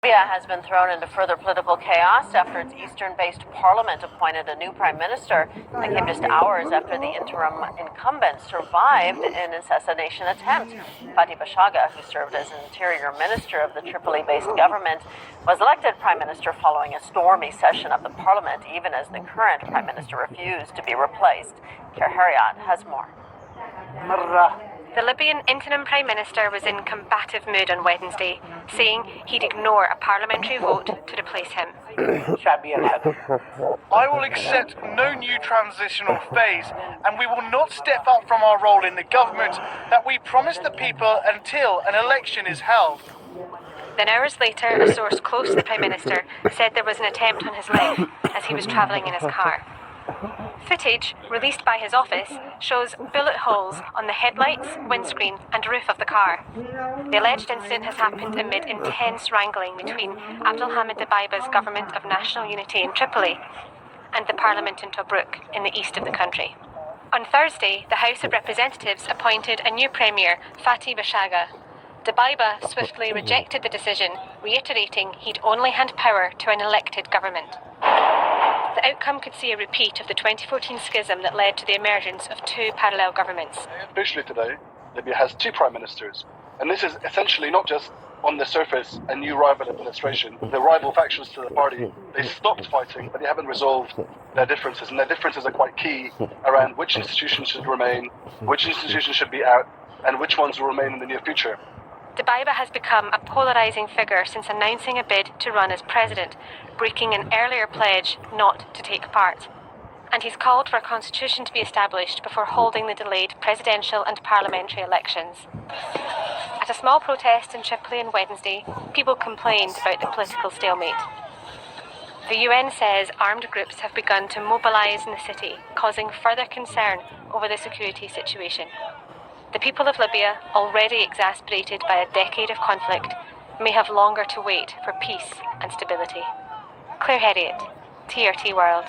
Libya has been thrown into further political chaos after its eastern-based parliament appointed a new prime minister. That came just hours after the interim incumbent survived an assassination attempt. Fathi Bashagha, who served as interior minister of the Tripoli-based government, was elected prime minister following a stormy session of the parliament, even as the current prime minister refused to be replaced. Kerr Harriot has more. The Libyan interim prime minister was in combative mood on Wednesday, saying he'd ignore a parliamentary vote to replace him. I will accept no new transitional phase, and we will not step up from our role in the government that we promised the people until an election is held. Then hours later, a source close to the prime minister said there was an attempt on his life as he was travelling in his car. Footage, released by his office, shows bullet holes on the headlights, windscreen and roof of the car. The alleged incident has happened amid intense wrangling between Abdul Hamid Dbeibah's Government of National Unity in Tripoli and the Parliament in Tobruk in the east of the country. On Thursday, the House of Representatives appointed a new Premier, Fathi Bashagha. Dbeibah swiftly rejected the decision, reiterating he'd only hand power to an elected government. The outcome could see a repeat of the 2014 schism that led to the emergence of two parallel governments. Officially today, Libya has two prime ministers. And this is essentially not just on the surface a new rival administration. The rival factions to the party, they stopped fighting, but they haven't resolved their differences. And their differences are quite key around which institutions should remain, which institutions should be out, and which ones will remain in the near future. Dbeibah has become a polarising figure since announcing a bid to run as president, breaking an earlier pledge not to take part. And he's called for a constitution to be established before holding the delayed presidential and parliamentary elections. At a small protest in Tripoli on Wednesday, people complained about the political stalemate. The UN says armed groups have begun to mobilise in the city, causing further concern over the security situation. The people of Libya, already exasperated by a decade of conflict, may have longer to wait for peace and stability. Claire Harriot, TRT World.